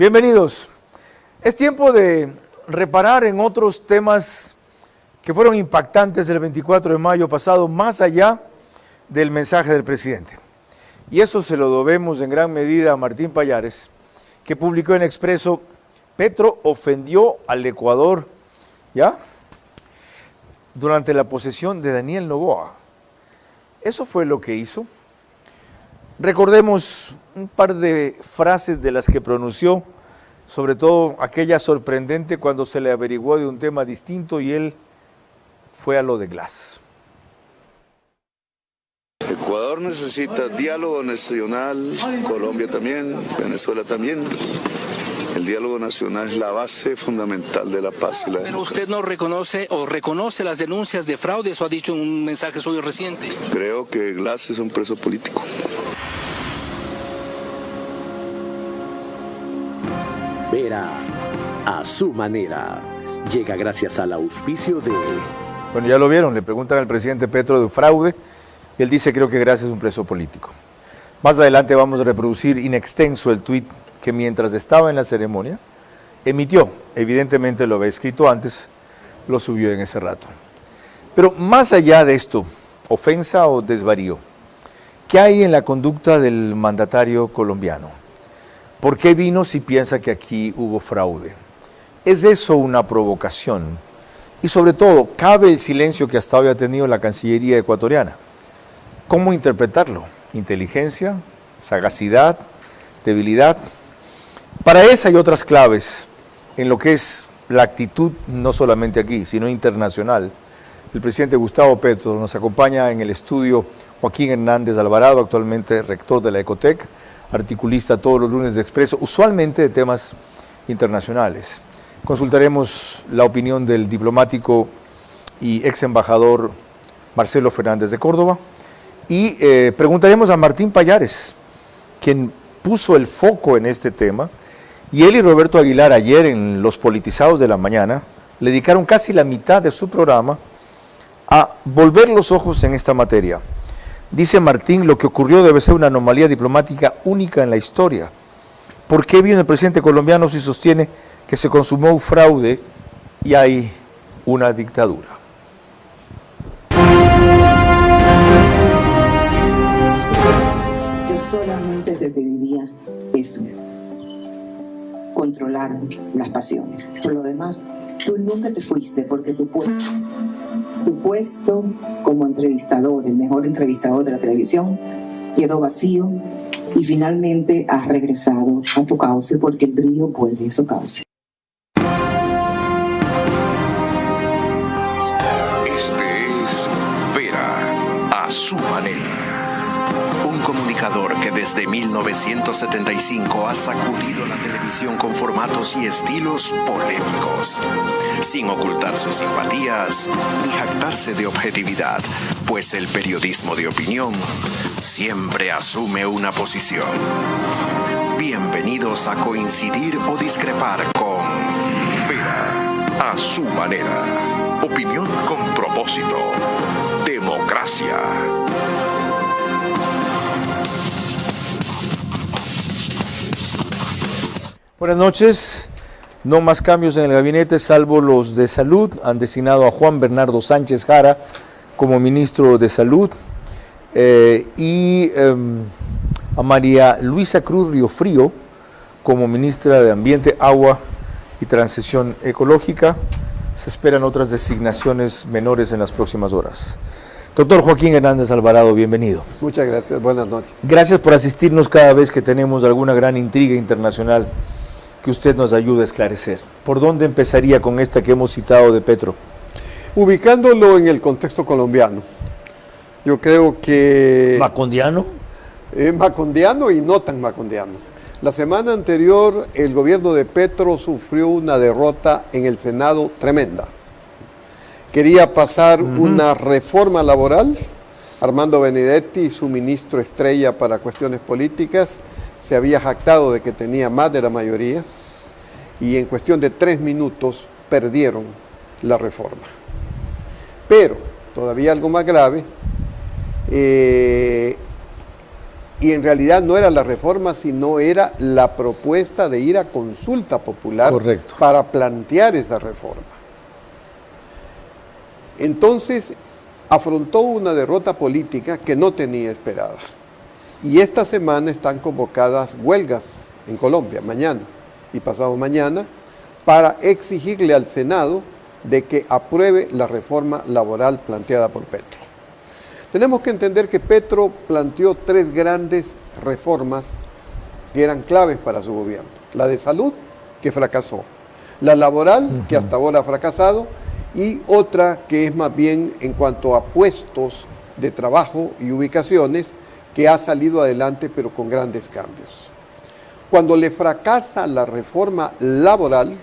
Bienvenidos. Es tiempo de reparar en otros temas que fueron impactantes el 24 de mayo pasado, más allá del mensaje del presidente. Y eso se lo debemos en gran medida a Martín Pallares, que publicó en Expreso: Petro ofendió al Ecuador, ¿ya?, durante la posesión de Daniel Noboa. Eso fue lo que hizo. Recordemos un par de frases de las que pronunció, sobre todo aquella sorprendente cuando se le averiguó de un tema distinto y él fue a lo de Glass. Ecuador necesita diálogo nacional, Colombia también, Venezuela también. El diálogo nacional es la base fundamental de la paz y la democracia. Pero usted no reconoce o reconoce las denuncias de fraude, eso ha dicho en un mensaje suyo reciente. Creo que Glass es un preso político. Vera, a su manera, llega gracias al auspicio de... Bueno, ya lo vieron, le preguntan al presidente Petro de fraude y él dice: creo que Glass es un preso político. Más adelante vamos a reproducir in extenso el tuit que mientras estaba en la ceremonia emitió. Evidentemente lo había escrito antes, lo subió en ese rato. Pero más allá de esto, ofensa o desvarío, ¿qué hay en la conducta del mandatario colombiano? ¿Por qué vino si piensa que aquí hubo fraude? ¿Es eso una provocación? Y sobre todo, ¿cabe el silencio que hasta hoy ha tenido la Cancillería ecuatoriana? ¿Cómo interpretarlo? ¿Inteligencia? ¿Sagacidad? ¿Debilidad? Para esa y otras claves, en lo que es la actitud no solamente aquí, sino internacional, el presidente Gustavo Petro nos acompaña en el estudio Joaquín Hernández Alvarado, actualmente rector de la Ecotec, articulista todos los lunes de Expreso, usualmente de temas internacionales. Consultaremos la opinión del diplomático y ex embajador Marcelo Fernández de Córdoba y preguntaremos a Martín Pallares, quien puso el foco en este tema, y él y Roberto Aguilar ayer en Los Politizados de la Mañana le dedicaron casi la mitad de su programa a volver los ojos en esta materia. Dice Martín: lo que ocurrió debe ser una anomalía diplomática única en la historia. ¿Por qué viene el presidente colombiano si sostiene que se consumó un fraude y hay una dictadura? Yo solamente te pediría eso: controlar las pasiones. Por lo demás, tú nunca te fuiste, porque tu puesto como entrevistador, el mejor entrevistador de la televisión, quedó vacío y finalmente has regresado a tu cauce, porque el brillo vuelve a su cauce. Este es Vera, a su manera. Un comunicador que desde 1975 ha sacudido la televisión con formatos y estilos polémicos, sin ocultar sus simpatías ni jactarse de objetividad, pues el periodismo de opinión siempre asume una posición. Bienvenidos a coincidir o discrepar con Vera, a su manera. Opinión con propósito. Democracia. Buenas noches. No más cambios en el gabinete, salvo los de salud. Han designado a Juan Bernardo Sánchez Jara como ministro de Salud y a María Luisa Cruz Riofrío como ministra de Ambiente, Agua y Transición Ecológica. Se esperan otras designaciones menores en las próximas horas. Doctor Joaquín Hernández Alvarado, bienvenido. Muchas gracias, buenas noches. Gracias por asistirnos cada vez que tenemos alguna gran intriga internacional que usted nos ayude a esclarecer. ¿Por dónde empezaría con esta que hemos citado de Petro? Ubicándolo en el contexto colombiano. Yo creo que... ¿Macondiano? Macondiano y no tan macondiano. La semana anterior el gobierno de Petro sufrió una derrota en el Senado tremenda. Quería pasar una reforma laboral. Armando Benedetti, su ministro estrella para cuestiones políticas, se había jactado de que tenía más de la mayoría y en cuestión de 3 minutos perdieron la reforma. Pero, todavía algo más grave, y en realidad no era la reforma, sino era la propuesta de ir a consulta popular. Correcto. Para plantear esa reforma. Entonces, afrontó una derrota política que no tenía esperada. Y esta semana están convocadas huelgas en Colombia, mañana y pasado mañana, para exigirle al Senado de que apruebe la reforma laboral planteada por Petro. Tenemos que entender que Petro planteó 3 grandes reformas que eran claves para su gobierno. La de salud, que fracasó. La laboral, que hasta ahora ha fracasado. Y otra que es más bien en cuanto a puestos de trabajo y ubicaciones, que ha salido adelante pero con grandes cambios. Cuando le fracasa la reforma laboral,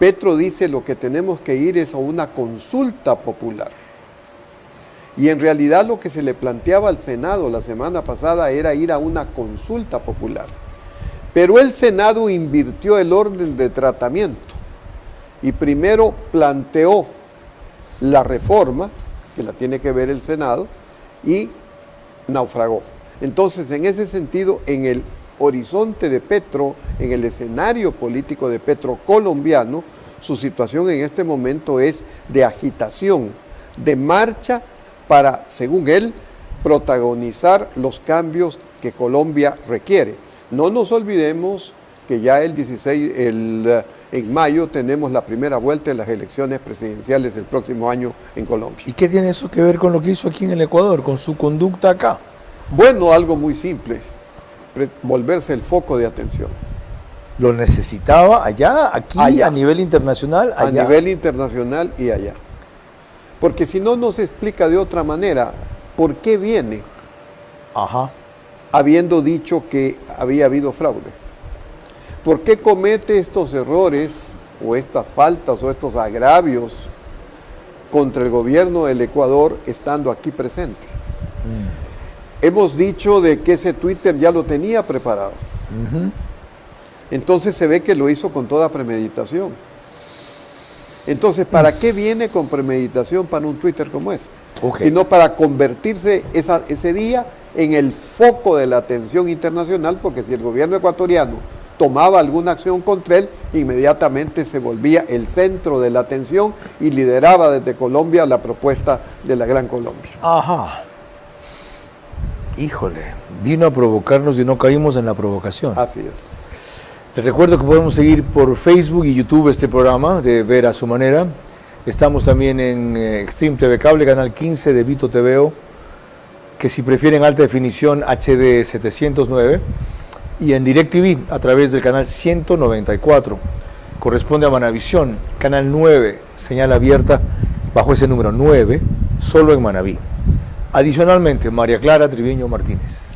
Petro dice lo que tenemos que ir es a una consulta popular. Y en realidad lo que se le planteaba al Senado la semana pasada era ir a una consulta popular. Pero el Senado invirtió el orden de tratamiento y primero planteó la reforma, que la tiene que ver el Senado, y naufragó. Entonces, en ese sentido, en el horizonte de Petro, en el escenario político de Petro colombiano, su situación en este momento es de agitación, de marcha para, según él, protagonizar los cambios que Colombia requiere. No nos olvidemos que ya en mayo tenemos la primera vuelta de las elecciones presidenciales el próximo año en Colombia. ¿Y qué tiene eso que ver con lo que hizo aquí en el Ecuador, con su conducta acá? Bueno, algo muy simple, volverse el foco de atención. ¿Lo necesitaba allá, aquí, allá, a nivel internacional? Allá. A nivel internacional y allá. Porque si no nos explica de otra manera por qué viene, habiendo dicho que había habido fraude. ¿Por qué comete estos errores o estas faltas o estos agravios contra el gobierno del Ecuador estando aquí presente? Hemos dicho de que ese Twitter ya lo tenía preparado. Entonces se ve que lo hizo con toda premeditación. Entonces, ¿para qué viene con premeditación para un Twitter como ese? Sino para convertirse ese día en el foco de la atención internacional, porque si el gobierno ecuatoriano tomaba alguna acción contra él, inmediatamente se volvía el centro de la atención y lideraba desde Colombia la propuesta de la Gran Colombia. Híjole, vino a provocarnos y no caímos en la provocación. Así es. Les recuerdo que podemos seguir por Facebook y YouTube este programa de Ver a su manera. Estamos también en Extreme TV Cable, canal 15 de Vito TVO, que si prefieren alta definición HD 709, y en DirecTV a través del canal 194. Corresponde a Manavisión, canal 9, señal abierta bajo ese número 9, solo en Manaví. Adicionalmente, María Clara Triviño Martínez.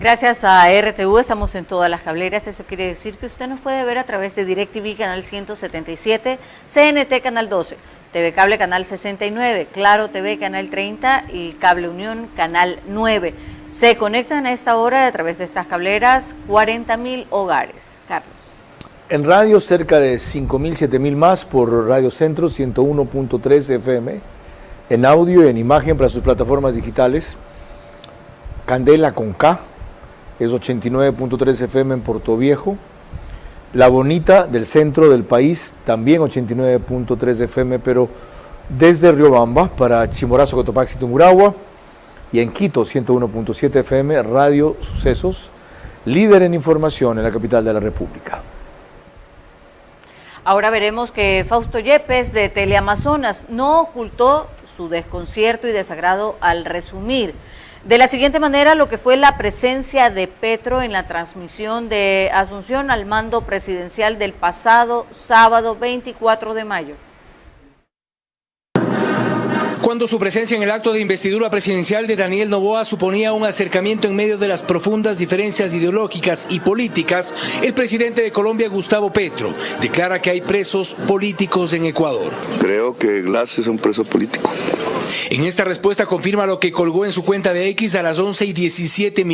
Gracias a RTV estamos en todas las cableras, eso quiere decir que usted nos puede ver a través de DirecTV canal 177, CNT canal 12, TV Cable canal 69, Claro TV canal 30 y Cable Unión canal 9. Se conectan a esta hora a través de estas cableras 40.000 hogares. Carlos. En radio cerca de 5.000, 7.000 más por Radio Centro 101.3 FM, en audio y en imagen para sus plataformas digitales. Candela con K, es 89.3 FM en Portoviejo. La Bonita del centro del país, también 89.3 FM, pero desde Riobamba para Chimborazo, Cotopaxi, Tungurahua. Y en Quito, 101.7 FM, Radio Sucesos, líder en información en la capital de la República. Ahora veremos que Fausto Yepes de Teleamazonas no ocultó su desconcierto y desagrado al resumir de la siguiente manera lo que fue la presencia de Petro en la transmisión de Asunción al mando presidencial del pasado sábado 24 de mayo. Cuando su presencia en el acto de investidura presidencial de Daniel Noboa suponía un acercamiento en medio de las profundas diferencias ideológicas y políticas, el presidente de Colombia, Gustavo Petro, declara que hay presos políticos en Ecuador. Creo que Glass es un preso político. En esta respuesta confirma lo que colgó en su cuenta de X a las 11:17,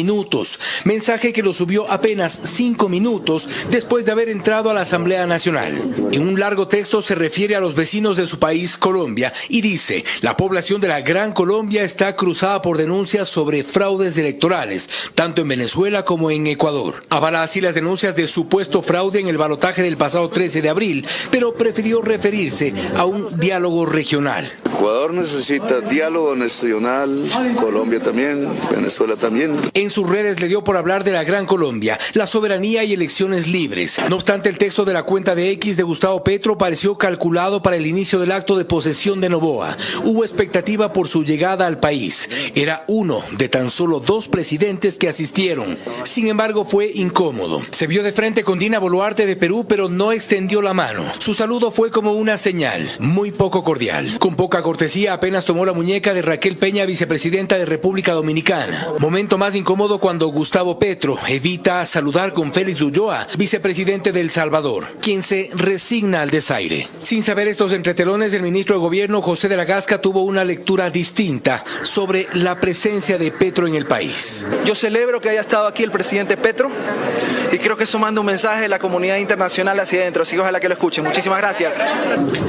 mensaje que lo subió apenas 5 minutos después de haber entrado a la Asamblea Nacional. En un largo texto se refiere a los vecinos de su país, Colombia, y dice: la población de la Gran Colombia está cruzada por denuncias sobre fraudes electorales, tanto en Venezuela como en Ecuador. Avala así las denuncias de supuesto fraude en el balotaje del pasado 13 de abril, pero prefirió referirse a un diálogo regional. Ecuador necesita diálogo nacional, Colombia también, Venezuela también. En sus redes le dio por hablar de la Gran Colombia, la soberanía y elecciones libres. No obstante, el texto de la cuenta de X de Gustavo Petro pareció calculado para el inicio del acto de posesión de Noboa. Hubo expectativa por su llegada al país. Era uno de tan solo 2 presidentes que asistieron. Sin embargo, fue incómodo. Se vio de frente con Dina Boluarte de Perú, pero no extendió la mano. Su saludo fue como una señal, muy poco cordial. Con poca cortesía, apenas tomó la muñeca de Raquel Peña, vicepresidenta de República Dominicana. Momento más incómodo cuando Gustavo Petro evita saludar con Félix Ulloa, vicepresidente de El Salvador, quien se resigna al desaire. Sin saber estos entretelones, el ministro de Gobierno, José de la Gasca, tuvo una lectura distinta sobre la presencia de Petro en el país. Yo celebro que haya estado aquí el presidente Petro y creo que eso manda un mensaje de la comunidad internacional hacia adentro, así que ojalá que lo escuchen. Muchísimas gracias.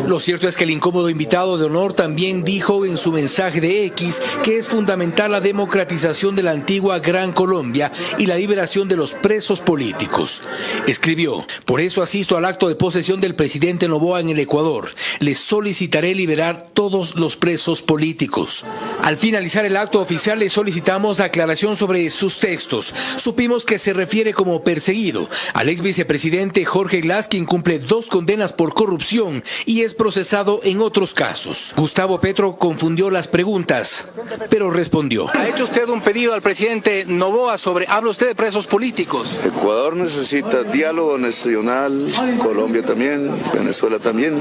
Lo cierto es que el incómodo invitado de honor también dijo en su mensaje de X que es fundamental la democratización de la antigua Gran Colombia y la liberación de los presos políticos. Escribió: por eso asisto al acto de posesión del presidente Noboa en el Ecuador. Les solicitaré liberar todos los presos políticos. Al finalizar el acto oficial le solicitamos aclaración sobre sus textos. Supimos que se refiere como perseguido al ex vicepresidente Jorge Glass, quien cumple 2 condenas por corrupción y es procesado en otros casos. Gustavo Petro confundió las preguntas, pero respondió. ¿Ha hecho usted un pedido al presidente Noboa sobre, habla usted de presos políticos? Ecuador necesita diálogo nacional, Colombia también, Venezuela también.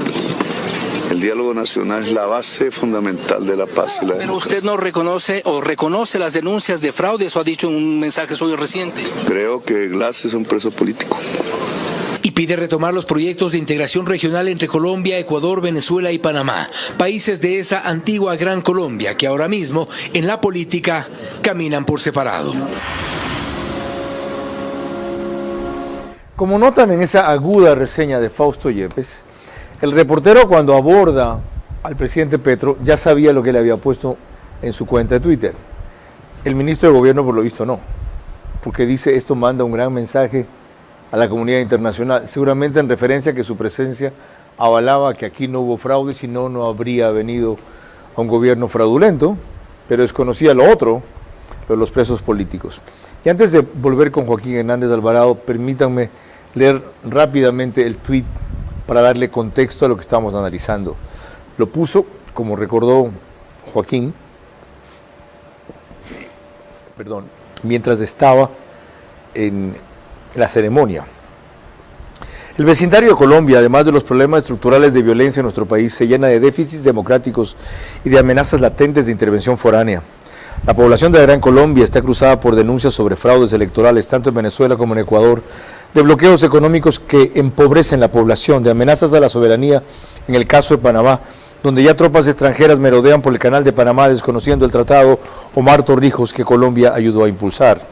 El diálogo nacional es la base fundamental de la paz y la democracia. Pero usted no reconoce o reconoce las denuncias de fraude, eso ha dicho en un mensaje suyo reciente. Creo que Glass es un preso político. Y pide retomar los proyectos de integración regional entre Colombia, Ecuador, Venezuela y Panamá, países de esa antigua Gran Colombia que ahora mismo en la política caminan por separado. Como notan en esa aguda reseña de Fausto Yepes, el reportero, cuando aborda al presidente Petro, ya sabía lo que le había puesto en su cuenta de Twitter. El ministro de Gobierno, por lo visto, no, porque dice: esto manda un gran mensaje a la comunidad internacional, seguramente en referencia a que su presencia avalaba que aquí no hubo fraude, si no, no habría venido a un gobierno fraudulento, pero desconocía lo otro, lo de los presos políticos. Y antes de volver con Joaquín Hernández Alvarado, permítanme leer rápidamente el tuit para darle contexto a lo que estamos analizando. Lo puso, como recordó Joaquín, mientras estaba en la ceremonia. El vecindario de Colombia, además de los problemas estructurales de violencia en nuestro país, se llena de déficits democráticos y de amenazas latentes de intervención foránea. La población de la Gran Colombia está cruzada por denuncias sobre fraudes electorales, tanto en Venezuela como en Ecuador, de bloqueos económicos que empobrecen la población, de amenazas a la soberanía en el caso de Panamá, donde ya tropas extranjeras merodean por el canal de Panamá desconociendo el tratado Omar Torrijos que Colombia ayudó a impulsar.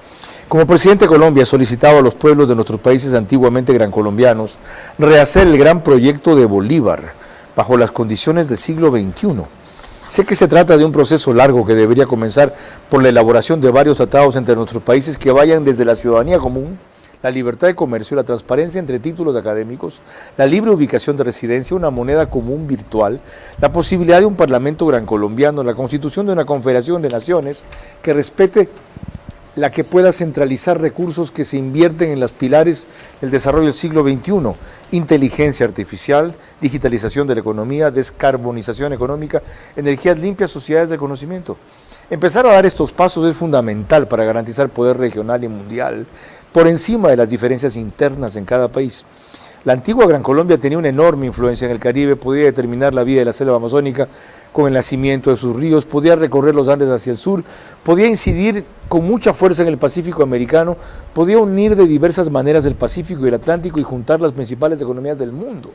Como presidente de Colombia, solicitaba a los pueblos de nuestros países antiguamente grancolombianos rehacer el gran proyecto de Bolívar bajo las condiciones del siglo XXI. Sé que se trata de un proceso largo que debería comenzar por la elaboración de varios tratados entre nuestros países que vayan desde la ciudadanía común, la libertad de comercio, la transparencia entre títulos académicos, la libre ubicación de residencia, una moneda común virtual, la posibilidad de un parlamento grancolombiano, la constitución de una confederación de naciones que respete la que pueda centralizar recursos que se invierten en los pilares del desarrollo del siglo XXI, inteligencia artificial, digitalización de la economía, descarbonización económica, energías limpias, sociedades de conocimiento. Empezar a dar estos pasos es fundamental para garantizar poder regional y mundial por encima de las diferencias internas en cada país. La antigua Gran Colombia tenía una enorme influencia en el Caribe, podía determinar la vida de la selva amazónica con el nacimiento de sus ríos, podía recorrer los Andes hacia el sur, podía incidir con mucha fuerza en el Pacífico americano, podía unir de diversas maneras el Pacífico y el Atlántico y juntar las principales economías del mundo.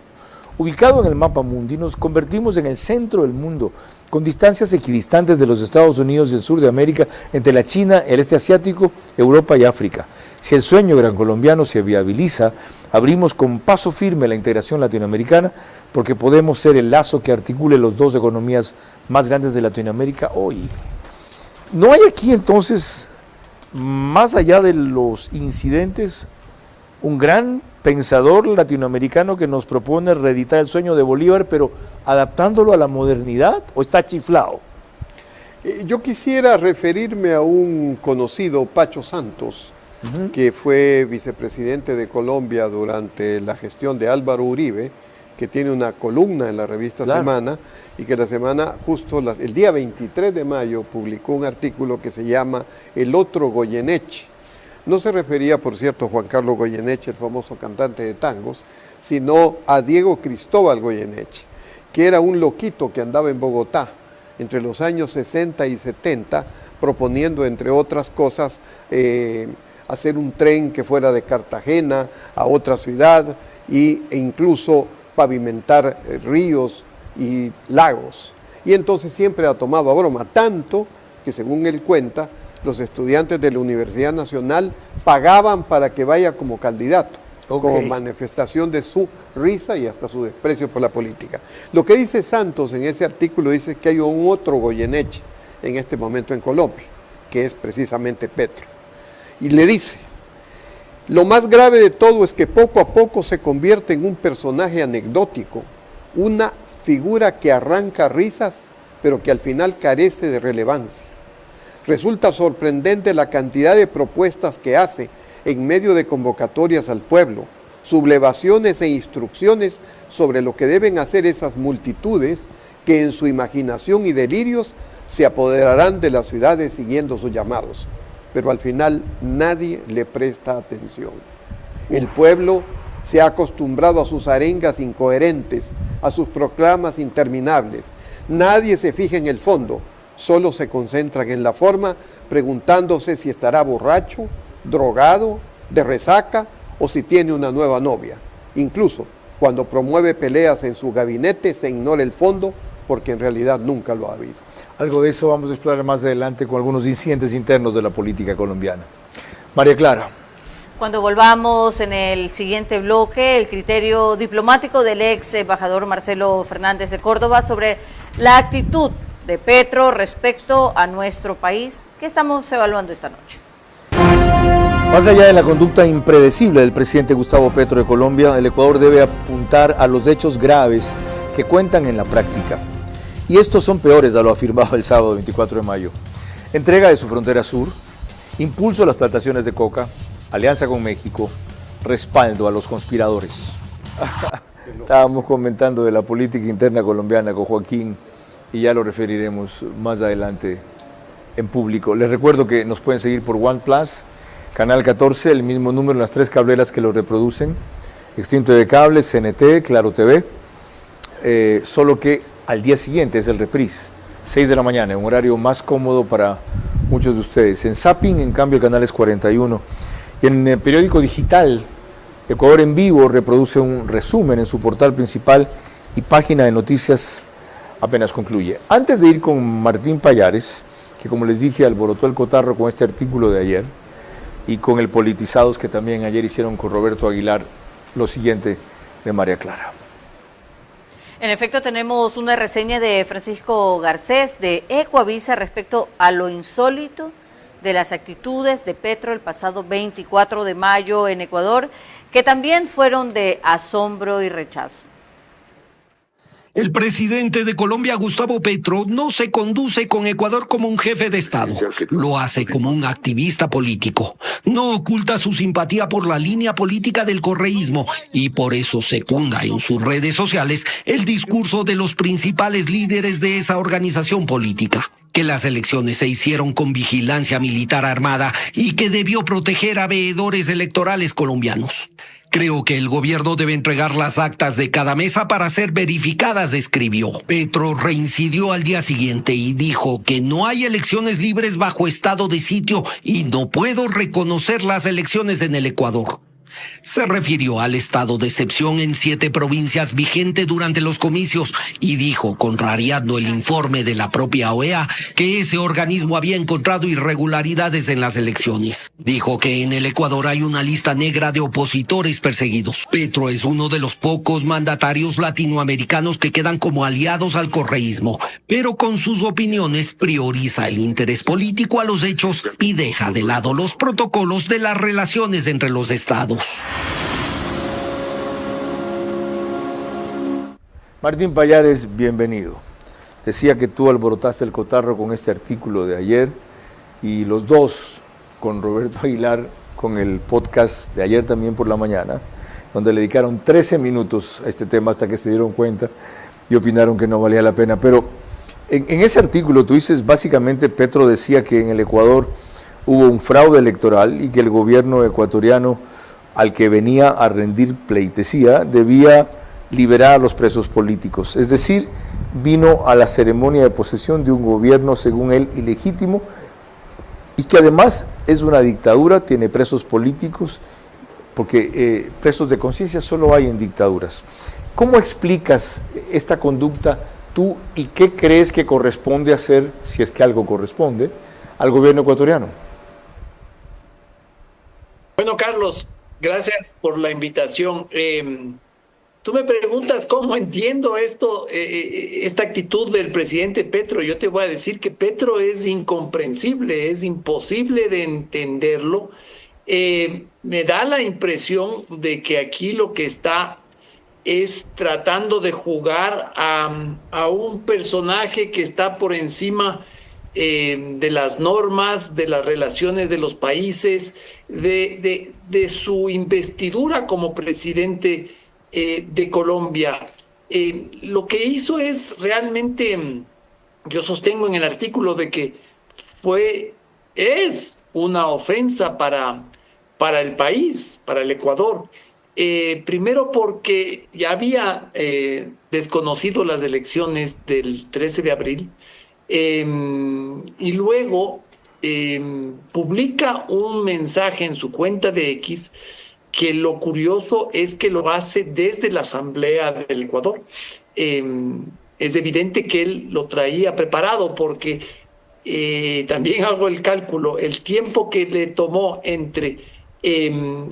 Ubicado en el mapa mundi, nos convertimos en el centro del mundo, con distancias equidistantes de los Estados Unidos y el sur de América, entre la China, el este asiático, Europa y África. Si el sueño gran colombiano se viabiliza, abrimos con paso firme la integración latinoamericana, porque podemos ser el lazo que articule las dos economías más grandes de Latinoamérica hoy. ¿No hay aquí entonces, más allá de los incidentes, un gran pensador latinoamericano que nos propone reeditar el sueño de Bolívar, pero adaptándolo a la modernidad, o está chiflado? Yo quisiera referirme a un conocido, Pacho Santos, que fue vicepresidente de Colombia durante la gestión de Álvaro Uribe, que tiene una columna en la revista Semana, y que la semana, justo el día 23 de mayo, publicó un artículo que se llama El otro Goyeneche. No se refería, por cierto, a Juan Carlos Goyeneche, el famoso cantante de tangos, sino a Diego Cristóbal Goyeneche, que era un loquito que andaba en Bogotá entre los años 60 y 70, proponiendo, entre otras cosas, hacer un tren que fuera de Cartagena a otra ciudad e incluso pavimentar ríos y lagos. Y entonces siempre ha tomado a broma, tanto que según él cuenta, los estudiantes de la Universidad Nacional pagaban para que vaya como candidato, como manifestación de su risa y hasta su desprecio por la política. Lo que dice Santos en ese artículo dice que hay un otro Goyeneche en este momento en Colombia, que es precisamente Petro. Y le dice, lo más grave de todo es que poco a poco se convierte en un personaje anecdótico, una figura que arranca risas, pero que al final carece de relevancia. Resulta sorprendente la cantidad de propuestas que hace en medio de convocatorias al pueblo, sublevaciones e instrucciones sobre lo que deben hacer esas multitudes que en su imaginación y delirios se apoderarán de las ciudades siguiendo sus llamados. Pero al final nadie le presta atención. El pueblo se ha acostumbrado a sus arengas incoherentes, a sus proclamas interminables. Nadie se fija en el fondo, solo se concentran en la forma, preguntándose si estará borracho, drogado, de resaca o si tiene una nueva novia. Incluso cuando promueve peleas en su gabinete se ignora el fondo porque en realidad nunca lo ha habido. Algo de eso vamos a explorar más adelante con algunos incidentes internos de la política colombiana. María Clara. Cuando volvamos en el siguiente bloque, el criterio diplomático del ex embajador Marcelo Fernández de Córdoba sobre la actitud de Petro respecto a nuestro país, que estamos evaluando esta noche. Más allá de la conducta impredecible del presidente Gustavo Petro de Colombia, el Ecuador debe apuntar a los hechos graves que cuentan en la práctica. Y estos son peores a lo afirmado el sábado 24 de mayo. Entrega de su frontera sur, impulso a las plantaciones de coca, alianza con México, respaldo a los conspiradores. Estábamos comentando de la política interna colombiana con Joaquín y ya lo referiremos más adelante en público. Les recuerdo que nos pueden seguir por OnePlus, Canal 14, el mismo número en las 3 cableras que lo reproducen, Extinto de Cable, CNT, Claro TV, solo que al día siguiente es el reprise, 6 de la mañana, un horario más cómodo para muchos de ustedes. En Zapping, en cambio, el canal es 41. Y en el periódico digital, Ecuador en Vivo reproduce un resumen en su portal principal y página de noticias apenas concluye. Antes de ir con Martín Payares, que como les dije alborotó el cotarro con este artículo de ayer, y con el Politizados que también ayer hicieron con Roberto Aguilar, lo siguiente de María Clara. En efecto, tenemos una reseña de Francisco Garcés de Ecoavisa respecto a lo insólito de las actitudes de Petro el pasado 24 de mayo en Ecuador, que también fueron de asombro y rechazo. El presidente de Colombia, Gustavo Petro, no se conduce con Ecuador como un jefe de Estado. Lo hace como un activista político. No oculta su simpatía por la línea política del correísmo y por eso secunda en sus redes sociales el discurso de los principales líderes de esa organización política. Que las elecciones se hicieron con vigilancia militar armada y que debió proteger a veedores electorales colombianos. Creo que el gobierno debe entregar las actas de cada mesa para ser verificadas, escribió. Petro reincidió al día siguiente y dijo que no hay elecciones libres bajo estado de sitio y no puedo reconocer las elecciones en el Ecuador. Se refirió al estado de excepción en 7 provincias vigente durante los comicios y dijo, contrariando el informe de la propia OEA, que ese organismo había encontrado irregularidades en las elecciones. Dijo que en el Ecuador hay una lista negra de opositores perseguidos. Petro es uno de los pocos mandatarios latinoamericanos que quedan como aliados al correísmo, pero con sus opiniones prioriza el interés político a los hechos y deja de lado los protocolos de las relaciones entre los estados. Martín Pallares, bienvenido. Decía que tú alborotaste el cotarro con este artículo de ayer y los dos con Roberto Aguilar con el podcast de ayer también por la mañana, donde le dedicaron 13 minutos a este tema hasta que se dieron cuenta y opinaron que no valía la pena. Pero en ese artículo tú dices, básicamente Petro decía que en el Ecuador hubo un fraude electoral y que el gobierno ecuatoriano al que venía a rendir pleitesía debía liberar a los presos políticos. Es decir, vino a la ceremonia de posesión de un gobierno, según él, ilegítimo y que además es una dictadura, tiene presos políticos, porque presos de conciencia solo hay en dictaduras. ¿Cómo explicas esta conducta tú y qué crees que corresponde hacer, si es que algo corresponde, al gobierno ecuatoriano? Bueno, Carlos, gracias por la invitación. Tú me preguntas cómo entiendo esto, esta actitud del presidente Petro. Yo te voy a decir que Petro es incomprensible, es imposible de entenderlo. Me da la impresión de que aquí lo que está es tratando de jugar a un personaje que está por encima de las normas, de las relaciones de los países, de su investidura como presidente de Colombia. Lo que hizo es realmente, yo sostengo en el artículo de que es una ofensa para el país, para el Ecuador. Primero porque ya había desconocido las elecciones del 13 de abril y luego publica un mensaje en su cuenta de X que lo curioso es que lo hace desde la Asamblea del Ecuador. Es evidente que él lo traía preparado porque también hago el cálculo, el tiempo que le tomó entre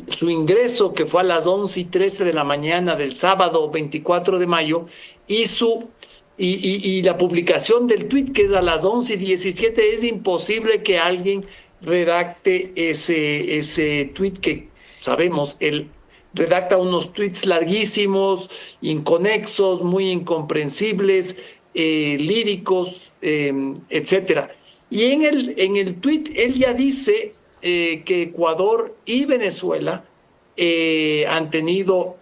su ingreso, que fue a las 11:13 de la mañana del sábado 24 de mayo, y la publicación del tuit, que es a las 11:17, es imposible que alguien redacte ese tuit que sabemos, él redacta unos tweets larguísimos, inconexos, muy incomprensibles, líricos, etcétera. Y en el tweet él ya dice que Ecuador y Venezuela han tenido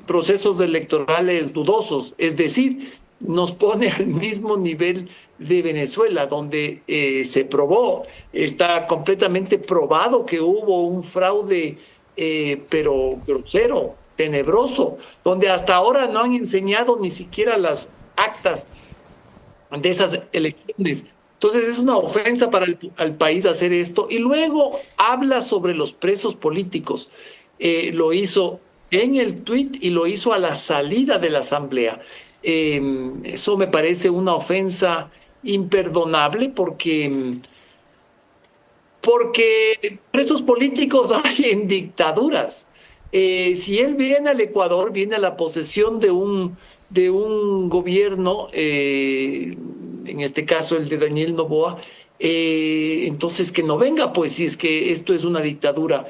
procesos electorales dudosos, es decir, nos pone al mismo nivel de Venezuela, donde se probó, está completamente probado que hubo un fraude pero grosero, tenebroso, donde hasta ahora no han enseñado ni siquiera las actas de esas elecciones. Entonces es una ofensa para al país hacer esto. Y luego habla sobre los presos políticos. Lo hizo en el tuit y lo hizo a la salida de la Asamblea. Eso me parece una ofensa imperdonable porque presos políticos hay en dictaduras. Si él viene al Ecuador, viene a la posesión de un gobierno, en este caso el de Daniel Noboa, entonces que no venga, pues, si es que esto es una dictadura.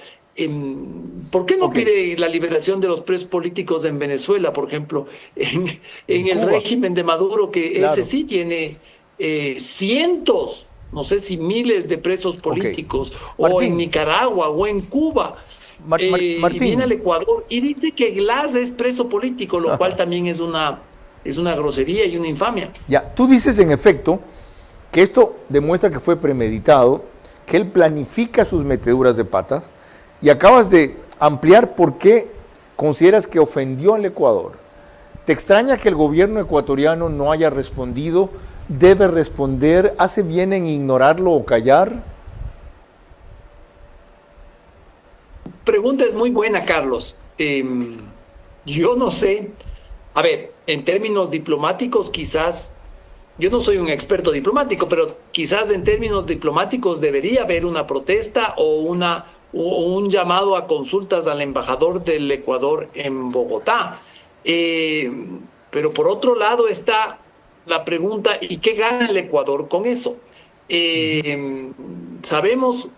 ¿Por qué no pide la liberación de los presos políticos en Venezuela, por ejemplo, en el régimen de Maduro, que ese sí tiene cientos, no sé si miles de presos políticos, o en Nicaragua, o en Cuba? Y viene al Ecuador y dice que Glass es preso político, lo cual también es una grosería y una infamia. Ya, tú dices en efecto que esto demuestra que fue premeditado, que él planifica sus meteduras de patas, y acabas de ampliar por qué consideras que ofendió al Ecuador. ¿Te extraña que el gobierno ecuatoriano no haya respondido? ¿Debe responder? ¿Hace bien en ignorarlo o callar? pregunta es muy buena, Carlos. Yo no sé, a ver, en términos diplomáticos quizás, yo no soy un experto diplomático, pero quizás en términos diplomáticos debería haber una protesta o un llamado a consultas al embajador del Ecuador en Bogotá. Pero por otro lado está la pregunta, ¿y qué gana el Ecuador con eso? Sabemos,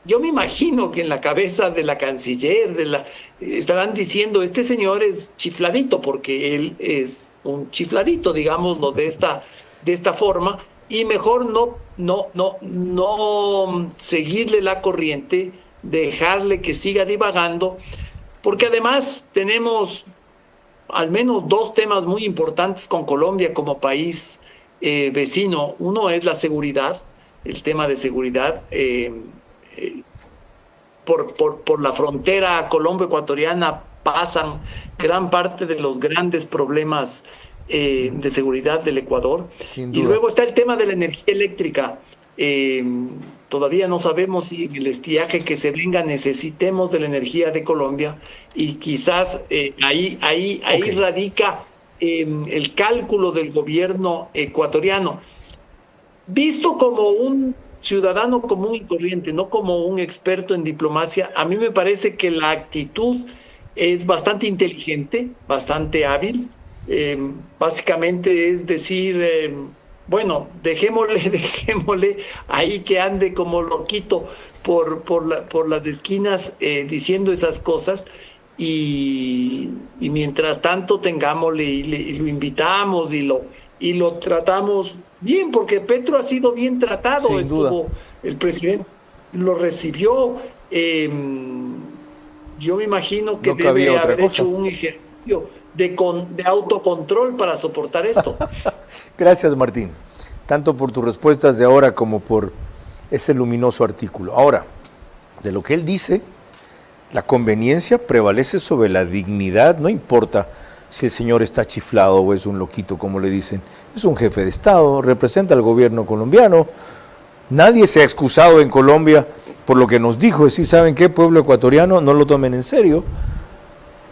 yo me imagino que en la cabeza de la canciller estarán diciendo, este señor es chifladito, porque él es un chifladito, digámoslo de esta forma, y mejor no seguirle la corriente, dejarle que siga divagando, porque además tenemos al menos dos temas muy importantes con Colombia como país vecino. Uno es la seguridad, el tema de seguridad. Por la frontera colombo-ecuatoriana pasan gran parte de los grandes problemas de seguridad del Ecuador. Y luego está el tema de la energía eléctrica. Todavía no sabemos si en el estiaje que se venga necesitemos de la energía de Colombia, y quizás ahí radica el cálculo del gobierno ecuatoriano. Visto como un ciudadano común y corriente, no como un experto en diplomacia, a mí me parece que la actitud es bastante inteligente, bastante hábil. Básicamente es decir, bueno, dejémosle ahí que ande como loquito por las esquinas diciendo esas cosas, y mientras tanto tengámosle y lo invitamos y lo tratamos bien, porque Petro ha sido bien tratado. Sin duda. El presidente lo recibió. Yo me imagino que debe haber hecho un ejercicio de autocontrol para soportar esto. Gracias, Martín, tanto por tus respuestas de ahora como por ese luminoso artículo. Ahora, de lo que él dice, la conveniencia prevalece sobre la dignidad. No importa si el señor está chiflado o es un loquito, como le dicen. Es un jefe de Estado, representa al gobierno colombiano. Nadie se ha excusado en Colombia por lo que nos dijo. Decir, ¿saben qué, pueblo ecuatoriano? No lo tomen en serio.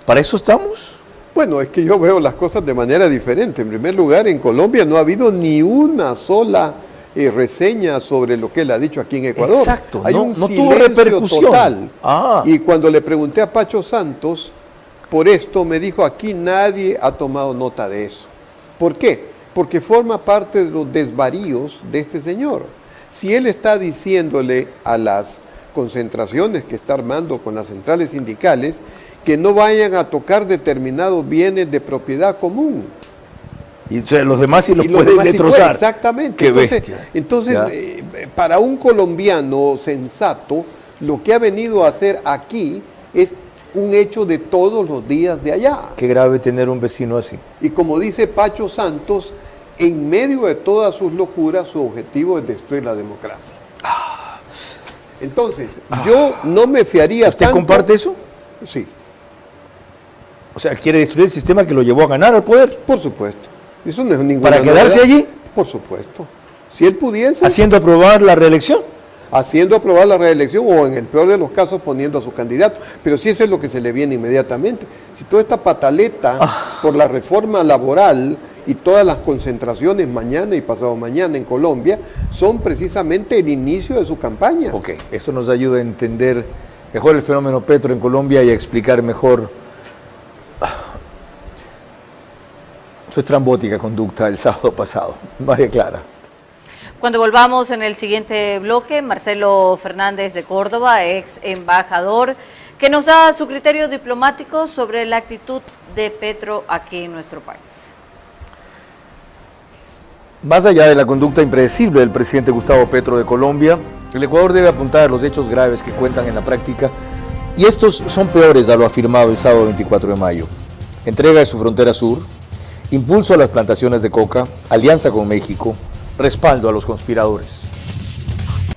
¿Para eso estamos? Bueno, es que yo veo las cosas de manera diferente. En primer lugar, en Colombia no ha habido ni una sola reseña sobre lo que él ha dicho aquí en Ecuador. Exacto, hay un tuvo silencio repercusión total. Y cuando le pregunté a Pacho Santos por esto, me dijo, aquí nadie ha tomado nota de eso. ¿Por qué? Porque forma parte de los desvaríos de este señor. Si él está diciéndole a las concentraciones que está armando con las centrales sindicales que no vayan a tocar determinados bienes de propiedad común. Y los demás sí los pueden destrozar. Exactamente. Entonces para un colombiano sensato, lo que ha venido a hacer aquí es un hecho de todos los días de allá. Qué grave tener un vecino así. Y como dice Pacho Santos, en medio de todas sus locuras, su objetivo es destruir la democracia. Entonces, yo no me fiaría ¿Usted tanto. comparte eso? Sí. O sea, ¿quiere destruir el sistema que lo llevó a ganar al poder? Por supuesto. Eso no es ninguna ¿Para quedarse novedad. allí? Por supuesto. Si él pudiese. ¿Haciendo aprobar la reelección? Haciendo aprobar la reelección, o en el peor de los casos poniendo a su candidato. Pero sí, eso es lo que se le viene inmediatamente. Si toda esta pataleta por la reforma laboral y todas las concentraciones mañana y pasado mañana en Colombia son precisamente el inicio de su campaña. Ok, eso nos ayuda a entender mejor el fenómeno Petro en Colombia y a explicar mejor su estrambótica conducta el sábado pasado. María Clara. Cuando volvamos en el siguiente bloque, Marcelo Fernández de Córdoba, ex embajador, que nos da su criterio diplomático sobre la actitud de Petro aquí en nuestro país. Más allá de la conducta impredecible del presidente Gustavo Petro de Colombia, el Ecuador debe apuntar a los hechos graves que cuentan en la práctica, y estos son peores a lo afirmado el sábado 24 de mayo. Entrega de su frontera sur, impulso a las plantaciones de coca, alianza con México, respaldo a los conspiradores.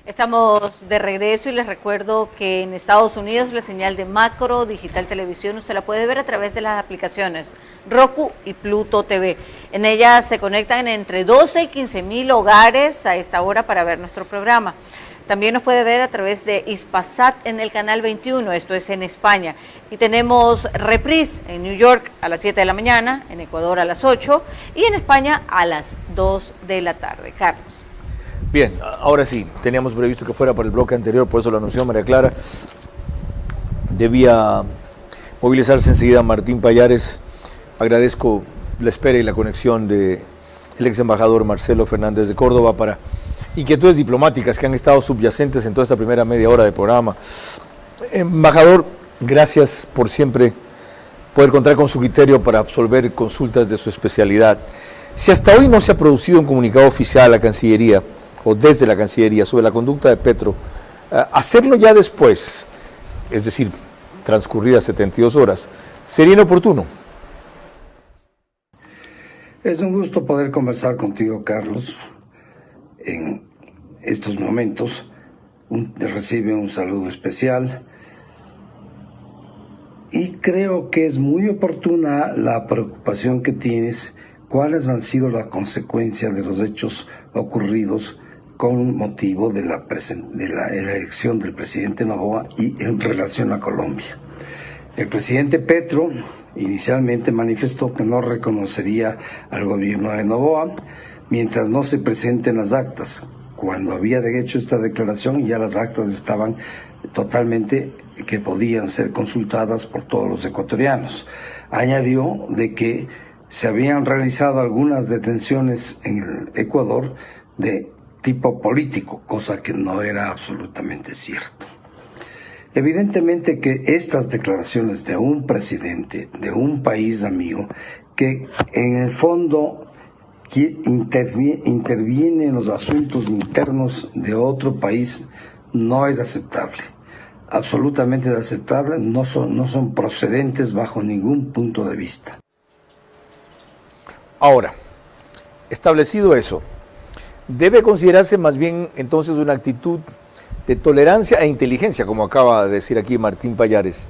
Estamos de regreso y les recuerdo que en Estados Unidos la señal de Macro Digital Televisión usted la puede ver a través de las aplicaciones Roku y Pluto TV. En ellas se conectan entre 12 y 15 mil hogares a esta hora para ver nuestro programa. También nos puede ver a través de Hispasat en el canal 21, esto es en España. Y tenemos reprise en New York a las 7 de la mañana, en Ecuador a las 8 y en España a las 2 de la tarde. Carlos. Bien, ahora sí, teníamos previsto que fuera por el bloque anterior, por eso lo anunció María Clara. Debía movilizarse enseguida Martín Pallares. Agradezco la espera y la conexión del ex embajador Marcelo Fernández de Córdoba para inquietudes diplomáticas que han estado subyacentes en toda esta primera media hora de programa. Embajador, gracias por siempre poder contar con su criterio para absolver consultas de su especialidad. Si hasta hoy no se ha producido un comunicado oficial a la Cancillería o desde la Cancillería sobre la conducta de Petro, hacerlo ya después, es decir, transcurridas 72 horas, sería inoportuno. Es un gusto poder conversar contigo, Carlos, en estos momentos. Recibe un saludo especial y creo que es muy oportuna la preocupación que tienes, cuáles han sido las consecuencias de los hechos ocurridos con motivo de la elección del presidente Noboa y en relación a Colombia. El presidente Petro inicialmente manifestó que no reconocería al gobierno de Noboa mientras no se presenten las actas. Cuando había de hecho esta declaración, ya las actas estaban totalmente que podían ser consultadas por todos los ecuatorianos. Añadió de que se habían realizado algunas detenciones en el Ecuador de tipo político, cosa que no era absolutamente cierto. Evidentemente que estas declaraciones de un presidente de un país amigo que en el fondo interviene en los asuntos internos de otro país no es aceptable, absolutamente inaceptable, no son procedentes bajo ningún punto de vista. Ahora, establecido eso, debe considerarse más bien entonces una actitud de tolerancia e inteligencia, como acaba de decir aquí Martín Pallares,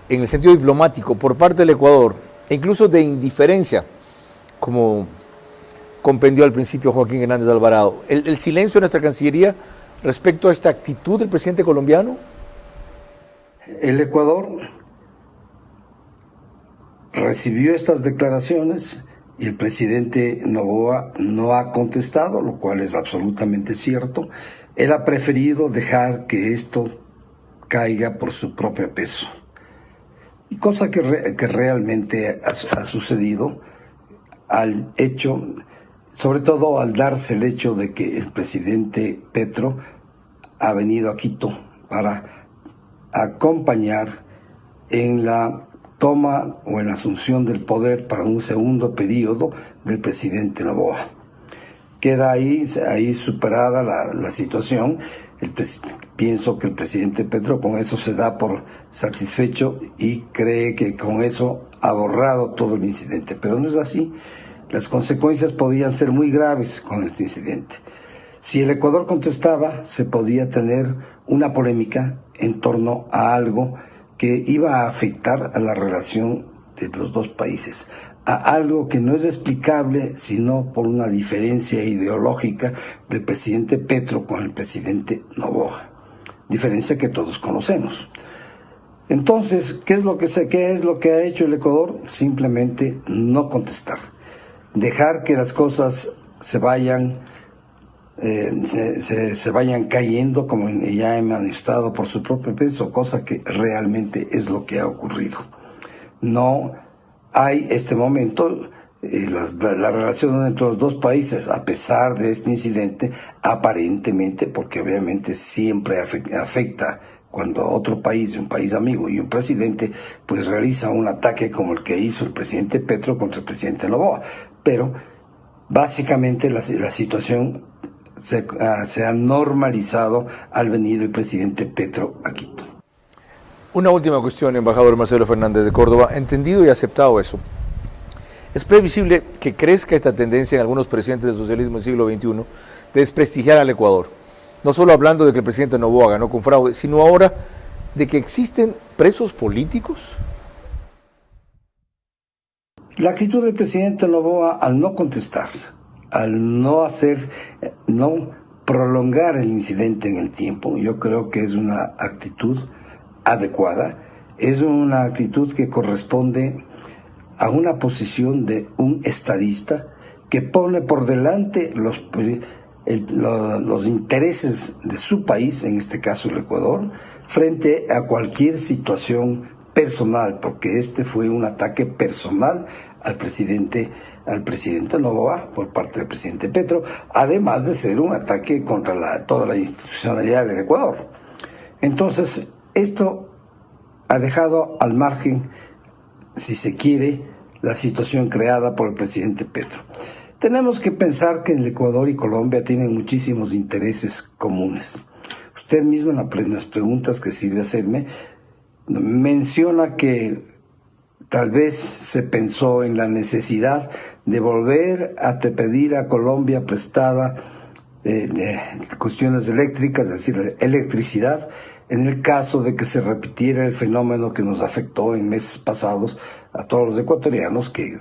en el sentido diplomático por parte del Ecuador, e incluso de indiferencia, como compendió al principio Joaquín Hernández Alvarado. ¿El silencio de nuestra Cancillería respecto a esta actitud del presidente colombiano? El Ecuador recibió estas declaraciones y el presidente Noboa no ha contestado, lo cual es absolutamente cierto. Él ha preferido dejar que esto caiga por su propio peso. Y cosa que realmente ha sucedido al hecho, sobre todo al darse el hecho de que el presidente Petro ha venido a Quito para acompañar en la toma o en la asunción del poder para un segundo periodo del presidente Noboa. Queda ahí superada la situación. Pienso que el presidente Petro con eso se da por satisfecho y cree que con eso ha borrado todo el incidente, pero no es así. Las consecuencias podían ser muy graves con este incidente. Si el Ecuador contestaba, se podía tener una polémica en torno a algo que iba a afectar a la relación de los dos países, a algo que no es explicable sino por una diferencia ideológica del presidente Petro con el presidente Noboa, diferencia que todos conocemos. Entonces, ¿qué es lo que ha hecho el Ecuador? Simplemente no contestar, dejar que las cosas se vayan cayendo, como ya he manifestado, por su propio peso, cosa que realmente es lo que ha ocurrido. No hay este momento, la relación entre los dos países, a pesar de este incidente, aparentemente, porque obviamente siempre afecta cuando otro país, un país amigo y un presidente, pues realiza un ataque como el que hizo el presidente Petro contra el presidente Noboa. Pero básicamente la situación se ha normalizado al venir el presidente Petro a Quito. Una última cuestión, embajador Marcelo Fernández de Córdoba. Entendido y aceptado eso, ¿es previsible que crezca esta tendencia en algunos presidentes del socialismo del siglo XXI de desprestigiar al Ecuador? No solo hablando de que el presidente Noboa ganó con fraude, sino ahora de que existen presos políticos. La actitud del presidente Noboa al no contestar, al no prolongar el incidente en el tiempo. Yo creo que es una actitud adecuada, es una actitud que corresponde a una posición de un estadista que pone por delante los intereses de su país, en este caso el Ecuador, frente a cualquier situación personal, porque este fue un ataque personal al presidente Noboa por parte del presidente Petro, además de ser un ataque contra toda la institucionalidad del Ecuador. Entonces, esto ha dejado al margen, si se quiere, la situación creada por el presidente Petro. Tenemos que pensar que el Ecuador y Colombia tienen muchísimos intereses comunes. Usted mismo en las preguntas que sirve hacerme menciona que tal vez se pensó en la necesidad de volver a pedir a Colombia prestada cuestiones eléctricas, es decir, electricidad, en el caso de que se repitiera el fenómeno que nos afectó en meses pasados a todos los ecuatorianos, que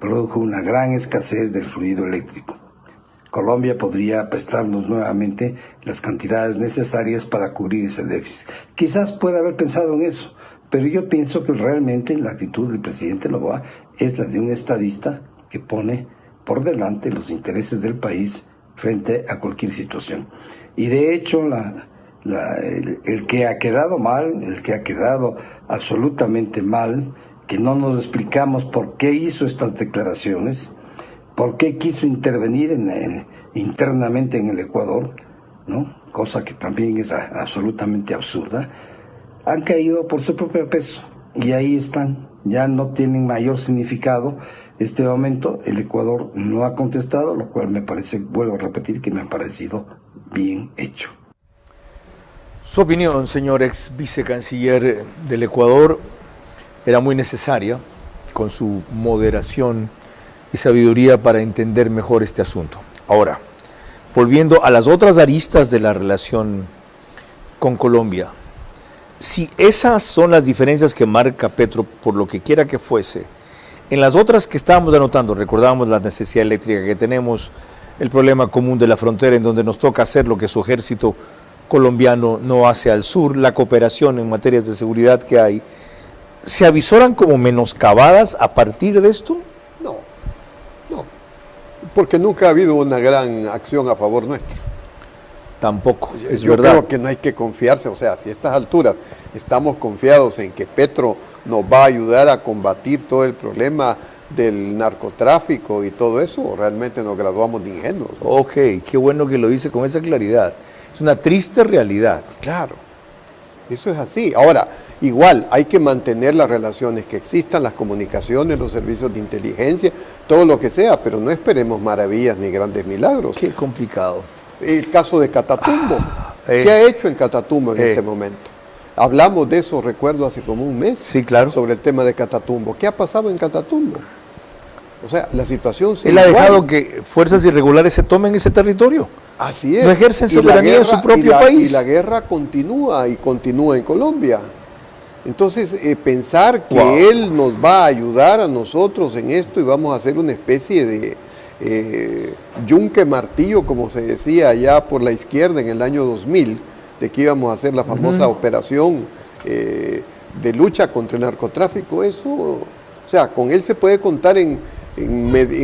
produjo una gran escasez del fluido eléctrico. Colombia podría prestarnos nuevamente las cantidades necesarias para cubrir ese déficit. Quizás pueda haber pensado en eso, pero yo pienso que realmente la actitud del presidente Noboa es la de un estadista que pone por delante los intereses del país frente a cualquier situación. Y de hecho, el que ha quedado mal, el que ha quedado absolutamente mal, que no nos explicamos por qué hizo estas declaraciones, por qué quiso intervenir internamente en el Ecuador, ¿no? Cosa que también es absolutamente absurda, han caído por su propio peso y ahí están, ya no tienen mayor significado. Este momento el Ecuador no ha contestado, lo cual me parece, vuelvo a repetir, que me ha parecido bien hecho. Su opinión, señor ex vicecanciller del Ecuador, era muy necesaria, con su moderación y sabiduría para entender mejor este asunto. Ahora, volviendo a las otras aristas de la relación con Colombia, si esas son las diferencias que marca Petro, por lo que quiera que fuese, en las otras que estábamos anotando, recordábamos la necesidad eléctrica que tenemos, el problema común de la frontera en donde nos toca hacer lo que su ejército colombiano no hace al sur, la cooperación en materias de seguridad que hay, ¿se avisoran como menoscabadas a partir de esto? No, porque nunca ha habido una gran acción a favor nuestra. Tampoco, es Yo verdad. creo que no hay que confiarse, o sea, si a estas alturas estamos confiados en que Petro nos va a ayudar a combatir todo el problema del narcotráfico y todo eso, realmente nos graduamos de ingenuos. Ok, qué bueno que lo dice con esa claridad. Es una triste realidad. Claro, eso es así. Ahora, igual hay que mantener las relaciones que existan, las comunicaciones, los servicios de inteligencia, todo lo que sea, pero no esperemos maravillas ni grandes milagros. Qué complicado. El caso de Catatumbo. ¿Qué ha hecho en Catatumbo en este momento? Hablamos de eso, recuerdo, hace como un mes. Sí, claro. Sobre el tema de Catatumbo. ¿Qué ha pasado en Catatumbo? O sea, la situación sigue Él ha igual. dejado que fuerzas irregulares se tomen ese territorio. Así es. No ejercen soberanía en su propio país. Y la guerra continúa y continúa en Colombia. Entonces, pensar que él nos va a ayudar a nosotros en esto y vamos a hacer una especie de yunque martillo, como se decía allá por la izquierda en el año 2000, de que íbamos a hacer la famosa operación de lucha contra el narcotráfico, eso, o sea, con él se puede contar en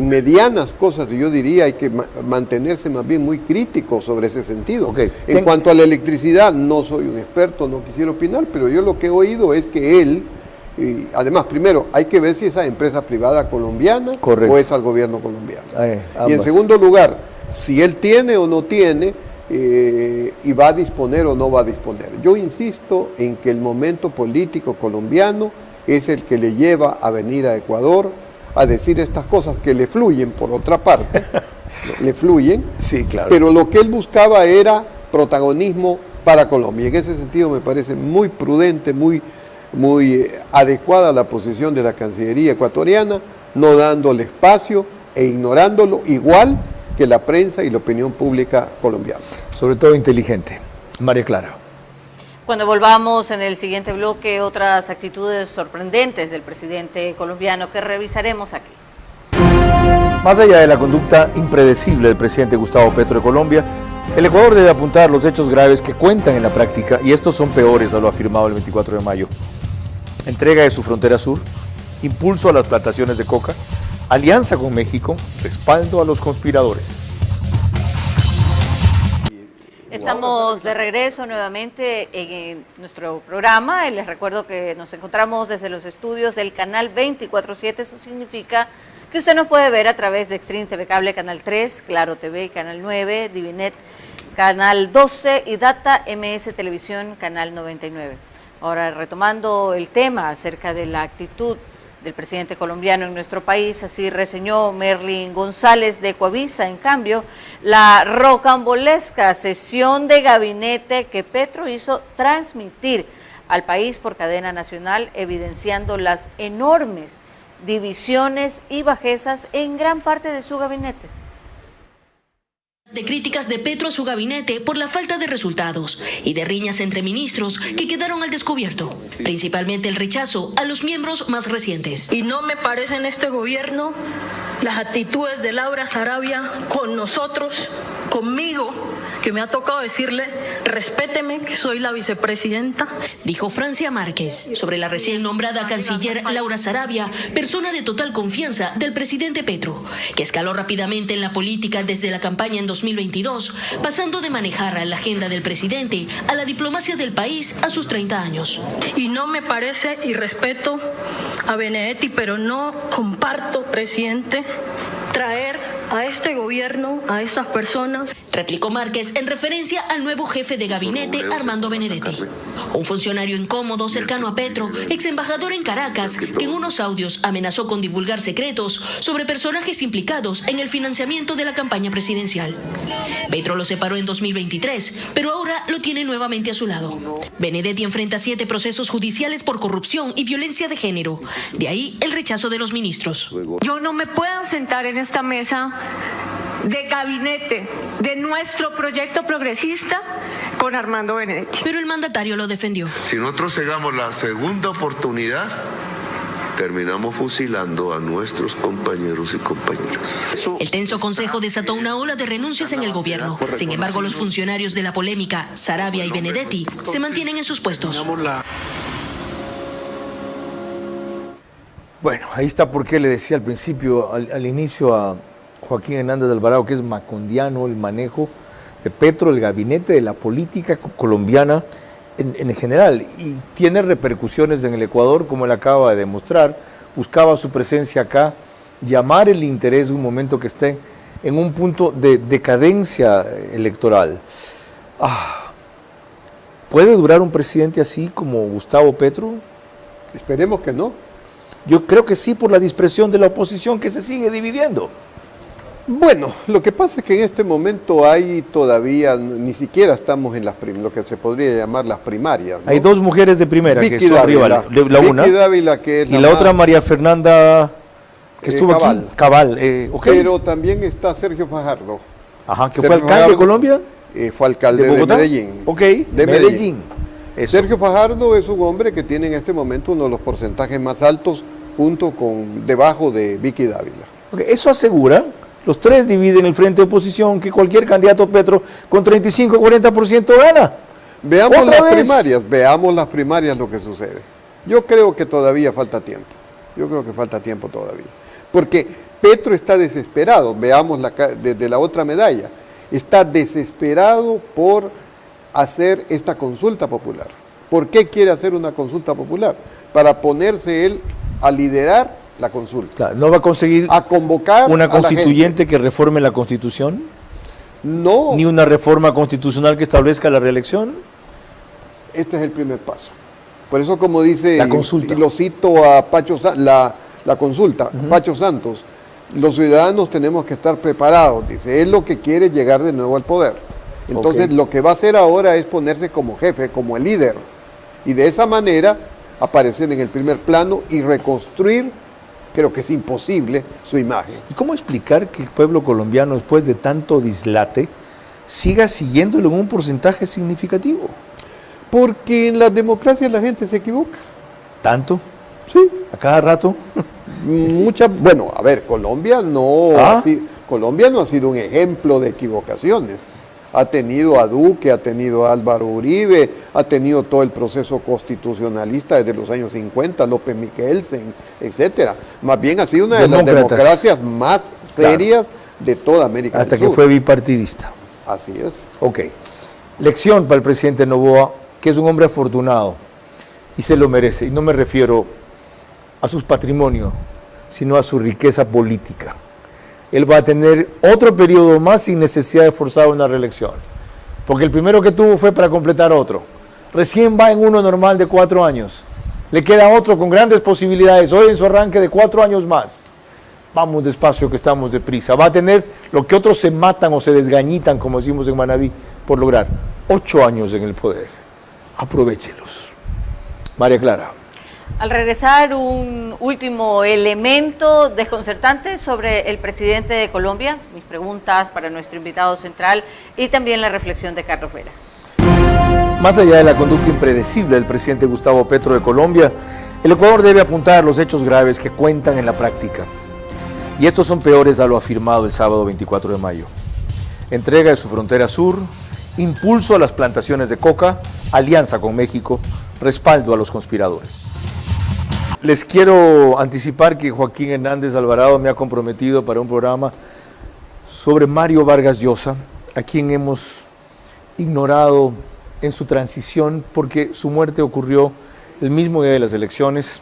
medianas cosas, y yo diría hay que mantenerse más bien muy crítico sobre ese sentido. En cuanto a la electricidad, no soy un experto, no quisiera opinar, pero yo lo que he oído es que él, y además, primero, hay que ver si esa empresa privada colombiana o es al gobierno colombiano. Y en segundo lugar, si él tiene o no tiene, y va a disponer o no va a disponer. Yo insisto en que el momento político colombiano es el que le lleva a venir a Ecuador a decir estas cosas que le fluyen por otra parte, le fluyen, sí, claro. Pero lo que él buscaba era protagonismo para Colombia. En ese sentido me parece muy prudente, muy adecuada la posición de la Cancillería ecuatoriana, no dándole espacio e ignorándolo, igual que la prensa y la opinión pública colombiana. Sobre todo inteligente. María Clara. Cuando volvamos en el siguiente bloque, otras actitudes sorprendentes del presidente colombiano que revisaremos aquí. Más allá de la conducta impredecible del presidente Gustavo Petro de Colombia, El Ecuador debe apuntar los hechos graves que cuentan en la práctica, y estos son peores, lo afirmado el 24 de mayo. Entrega de su frontera sur, impulso a las plantaciones de coca, alianza con México, respaldo a los conspiradores. Estamos de regreso nuevamente en nuestro programa. Les recuerdo que nos encontramos desde los estudios del canal 24/7. Eso significa que usted nos puede ver a través de Extreme TV Cable, Canal 3, Claro TV, Canal 9, Divinet, Canal 12 y Data MS Televisión, Canal 99. Ahora, retomando el tema acerca de la actitud del presidente colombiano en nuestro país, así reseñó Merlin González de Coavisa, en cambio, la rocambolesca sesión de gabinete que Petro hizo transmitir al país por cadena nacional, evidenciando las enormes divisiones y bajezas en gran parte de su gabinete. De críticas de Petro a su gabinete por la falta de resultados y de riñas entre ministros que quedaron al descubierto, principalmente el rechazo a los miembros más recientes. Y no me parece en este gobierno las actitudes de Laura Sarabia con nosotros, conmigo, que me ha tocado decirle, respéteme que soy la vicepresidenta. Dijo Francia Márquez sobre la recién nombrada canciller Laura Sarabia, persona de total confianza del presidente Petro, que escaló rápidamente en la política desde la campaña en 2022, pasando de manejar la agenda del presidente a la diplomacia del país a sus 30 años. Y no me parece, y respeto a Benedetti, pero no comparto, presidente, traer a este gobierno, a estas personas. Replicó Márquez en referencia al nuevo jefe de gabinete, Armando Benedetti. Un funcionario incómodo cercano a Petro, ex embajador en Caracas, que en unos audios amenazó con divulgar secretos sobre personajes implicados en el financiamiento de la campaña presidencial. Petro lo separó en 2023, pero ahora lo tiene nuevamente a su lado. Benedetti enfrenta 7 procesos judiciales por corrupción y violencia de género. De ahí el rechazo de los ministros. Yo no me puedo sentar en esta mesa de gabinete de nuestro proyecto progresista con Armando Benedetti. Pero el mandatario lo defendió. Si nosotros cegamos la segunda oportunidad, terminamos fusilando a nuestros compañeros y compañeras. El tenso consejo desató una ola de renuncias en el gobierno. Sin embargo, los funcionarios de la polémica, Sarabia y Benedetti, se mantienen en sus puestos. Bueno, ahí está por qué le decía al principio, al inicio a Joaquín Hernández de Alvarado, que es macondiano el manejo de Petro, el gabinete de la política colombiana en general, y tiene repercusiones en el Ecuador, como él acaba de demostrar. Buscaba su presencia acá, llamar el interés de un momento que esté en un punto de decadencia electoral. ¿Puede durar un presidente así como Gustavo Petro? Esperemos que no. Yo creo que sí, por la dispersión de la oposición que se sigue dividiendo. Bueno, lo que pasa es que en este momento hay todavía, ni siquiera estamos en lo que se podría llamar las primarias, ¿no? Hay 2 mujeres de primera Vicky que son Dávila, rivales. La una, Vicky Dávila, que es y la otra María Fernanda, que estuvo Cabal. aquí. Cabal. Okay. Pero también está Sergio Fajardo. Ajá, que Sergio fue alcalde Fajardo, de Colombia. Fue alcalde de Medellín. Ok, de Medellín. Sergio Fajardo es un hombre que tiene en este momento uno de los porcentajes más altos, debajo de Vicky Dávila. Okay, eso asegura. Los 3 dividen el frente de oposición, que cualquier candidato Petro con 35 o 40% gana. Veamos las primarias lo que sucede. Yo creo que todavía falta tiempo. Todavía. Porque Petro está desesperado, veamos desde la otra medalla, está desesperado por hacer esta consulta popular. ¿Por qué quiere hacer una consulta popular? Para ponerse él a liderar la consulta. Claro, ¿no va a conseguir a convocar una constituyente que reforme la Constitución? No. ¿Ni una reforma constitucional que establezca la reelección? Este es el primer paso. Por eso, como dice, la consulta. Y lo cito a Pacho, la consulta, Pacho Santos, los ciudadanos tenemos que estar preparados, dice, él lo que quiere es llegar de nuevo al poder. Entonces, lo que va a hacer ahora es ponerse como jefe, como el líder, y de esa manera aparecer en el primer plano y reconstruir, creo que es imposible, su imagen. ¿Y cómo explicar que el pueblo colombiano, después de tanto dislate, siga siguiéndolo en un porcentaje significativo? Porque en las democracias la gente se equivoca. ¿Tanto? Sí. ¿A cada rato? Bueno, a ver, Colombia no ha sido un ejemplo de equivocaciones. Ha tenido a Duque, ha tenido a Álvaro Uribe, ha tenido todo el proceso constitucionalista desde los años 50, López Michelsen, etcétera. Más bien ha sido una de las democracias más serias de toda América hasta del Sur. que fue bipartidista. Así es. Ok. Lección para el presidente Noboa, que es un hombre afortunado y se lo merece. Y no me refiero a sus patrimonios, sino a su riqueza política. Él va a tener otro periodo más sin necesidad de forzar una reelección. Porque el primero que tuvo fue para completar otro. Recién va en uno normal de 4 años. Le queda otro con grandes posibilidades. Hoy en su arranque de 4 años más. Vamos despacio que estamos deprisa. Va a tener lo que otros se matan o se desgañitan, como decimos en Manabí, por lograr 8 años en el poder. Aprovéchelos. María Clara. Al regresar, un último elemento desconcertante sobre el presidente de Colombia, mis preguntas para nuestro invitado central y también la reflexión de Carlos Vera. Más allá de la conducta impredecible del presidente Gustavo Petro de Colombia, el Ecuador debe apuntar los hechos graves que cuentan en la práctica. Y estos son peores a lo afirmado el sábado 24 de mayo. Entrega de su frontera sur, impulso a las plantaciones de coca, alianza con México, respaldo a los conspiradores. Les quiero anticipar que Joaquín Hernández Alvarado me ha comprometido para un programa sobre Mario Vargas Llosa, a quien hemos ignorado en su transición porque su muerte ocurrió el mismo día de las elecciones.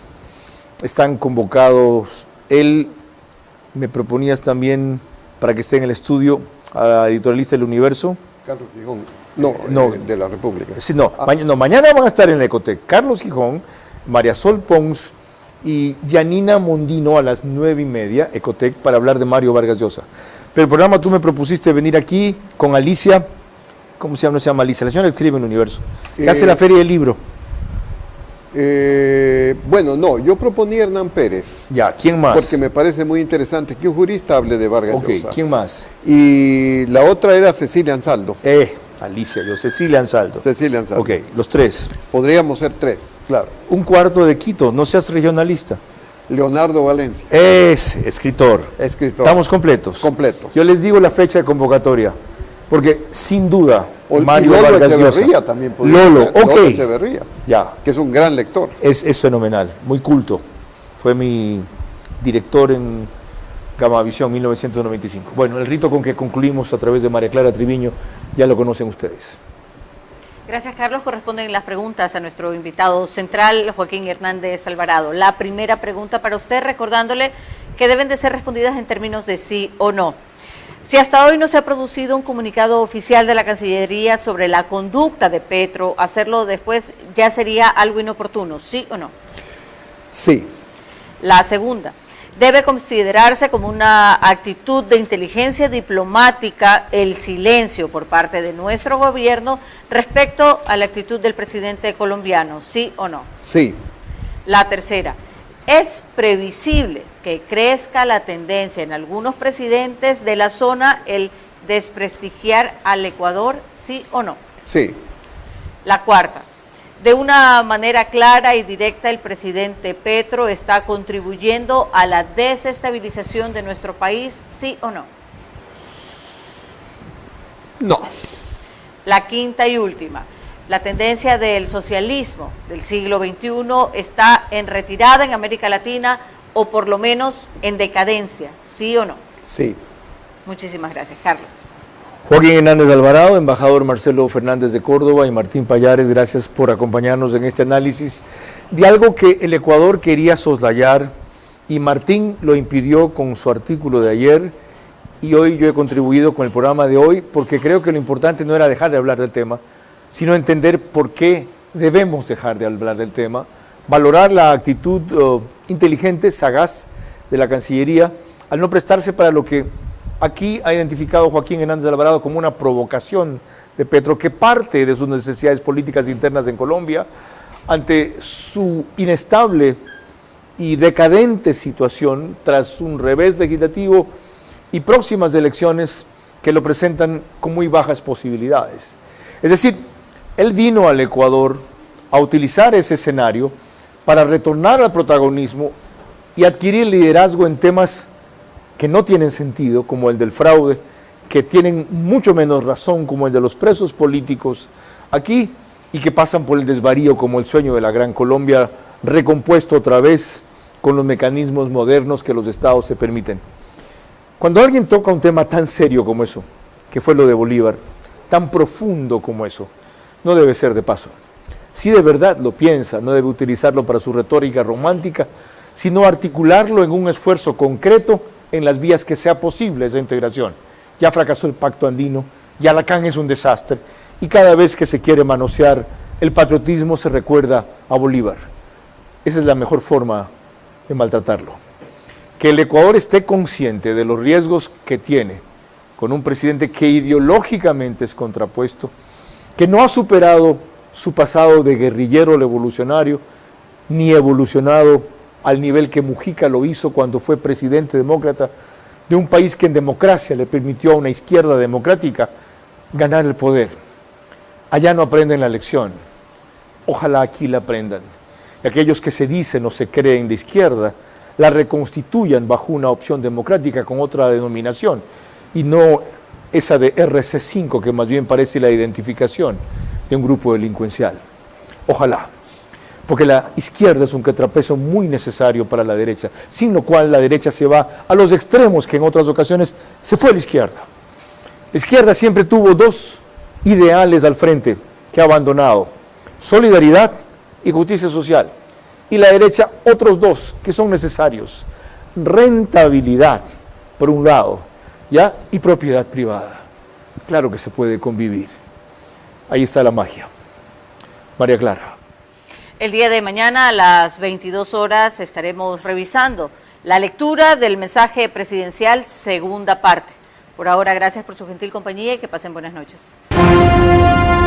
Están convocados, él, me proponías también para que esté en el estudio, a la editorialista del Universo. Carlos Gijón. De la República. Sí, mañana van a estar en la Ecotec Carlos Gijón, María Sol Pons y Yanina Mondino a las 9:30, Ecotec, para hablar de Mario Vargas Llosa. Pero el programa tú me propusiste venir aquí con Alicia, ¿cómo se llama? No se llama Alicia, la señora que escribe en el Universo, que hace la Feria del Libro. Bueno, no, yo proponía a Hernán Pérez. Ya, ¿quién más? Porque me parece muy interesante que un jurista hable de Vargas Llosa. ¿Quién más? Y la otra era Cecilia Ansaldo. Alicia, Cecilia Ansaldo. Cecilia Ansaldo. Ok, los 3. Podríamos ser 3, claro. Un cuarto de Quito, no seas regionalista. Leonardo Valencia. Escritor. Estamos completos. Completos. Yo les digo la fecha de convocatoria, porque sin duda Mario Vargas Echeverría también podría Lolo, ser. Lolo Echeverría, que es un gran lector. Es fenomenal, muy culto. Fue mi director en Gamavisión 1995. Bueno, el rito con que concluimos a través de María Clara Triviño ya lo conocen ustedes. Gracias, Carlos. Corresponden las preguntas a nuestro invitado central, Joaquín Hernández Alvarado. La primera pregunta para usted, recordándole que deben de ser respondidas en términos de sí o no. Si hasta hoy no se ha producido un comunicado oficial de la Cancillería sobre la conducta de Petro, hacerlo después ya sería algo inoportuno, ¿sí o no? Sí. La segunda, debe considerarse como una actitud de inteligencia diplomática el silencio por parte de nuestro gobierno respecto a la actitud del presidente colombiano, ¿sí o no? Sí. La tercera, ¿es previsible que crezca la tendencia en algunos presidentes de la zona el desprestigiar al Ecuador, sí o no? Sí. La cuarta, de una manera clara y directa el presidente Petro está contribuyendo a la desestabilización de nuestro país, ¿sí o no? No. La quinta y última, la tendencia del socialismo del siglo XXI está en retirada en América Latina o por lo menos en decadencia, ¿sí o no? Sí. Muchísimas gracias, Carlos. Joaquín Hernández Alvarado, embajador Marcelo Fernández de Córdoba y Martín Pallares, gracias por acompañarnos en este análisis de algo que el Ecuador quería soslayar y Martín lo impidió con su artículo de ayer y hoy yo he contribuido con el programa de hoy porque creo que lo importante no era dejar de hablar del tema, sino entender por qué debemos dejar de hablar del tema, valorar la actitud inteligente, sagaz de la Cancillería al no prestarse para lo que aquí ha identificado Joaquín Hernández Alvarado como una provocación de Petro que parte de sus necesidades políticas internas en Colombia ante su inestable y decadente situación tras un revés legislativo y próximas elecciones que lo presentan con muy bajas posibilidades. Es decir, él vino al Ecuador a utilizar ese escenario para retornar al protagonismo y adquirir liderazgo en temas que no tienen sentido, como el del fraude, que tienen mucho menos razón, como el de los presos políticos aquí, y que pasan por el desvarío como el sueño de la Gran Colombia, recompuesto otra vez con los mecanismos modernos que los estados se permiten. Cuando alguien toca un tema tan serio como eso, que fue lo de Bolívar, tan profundo como eso, no debe ser de paso. Si de verdad lo piensa, no debe utilizarlo para su retórica romántica, sino articularlo en un esfuerzo concreto en las vías que sea posible esa integración. Ya fracasó el Pacto Andino, ya la CAN es un desastre, y cada vez que se quiere manosear el patriotismo se recuerda a Bolívar. Esa es la mejor forma de maltratarlo. Que el Ecuador esté consciente de los riesgos que tiene con un presidente que ideológicamente es contrapuesto, que no ha superado su pasado de guerrillero revolucionario, ni evolucionado al nivel que Mujica lo hizo cuando fue presidente demócrata de un país que en democracia le permitió a una izquierda democrática ganar el poder. Allá no aprenden la lección, ojalá aquí la aprendan. Y aquellos que se dicen o se creen de izquierda, la reconstituyan bajo una opción democrática con otra denominación, y no esa de RC5, que más bien parece la identificación de un grupo delincuencial. Ojalá, porque la izquierda es un contrapeso muy necesario para la derecha, sin lo cual la derecha se va a los extremos que en otras ocasiones se fue a la izquierda. La izquierda siempre tuvo dos ideales al frente que ha abandonado: solidaridad y justicia social. Y la derecha otros dos que son necesarios: rentabilidad, por un lado, ¿ya? Y propiedad privada. Claro que se puede convivir. Ahí está la magia. María Clara. El día de mañana a las 22 horas estaremos revisando la lectura del mensaje presidencial, segunda parte. Por ahora, gracias por su gentil compañía y que pasen buenas noches.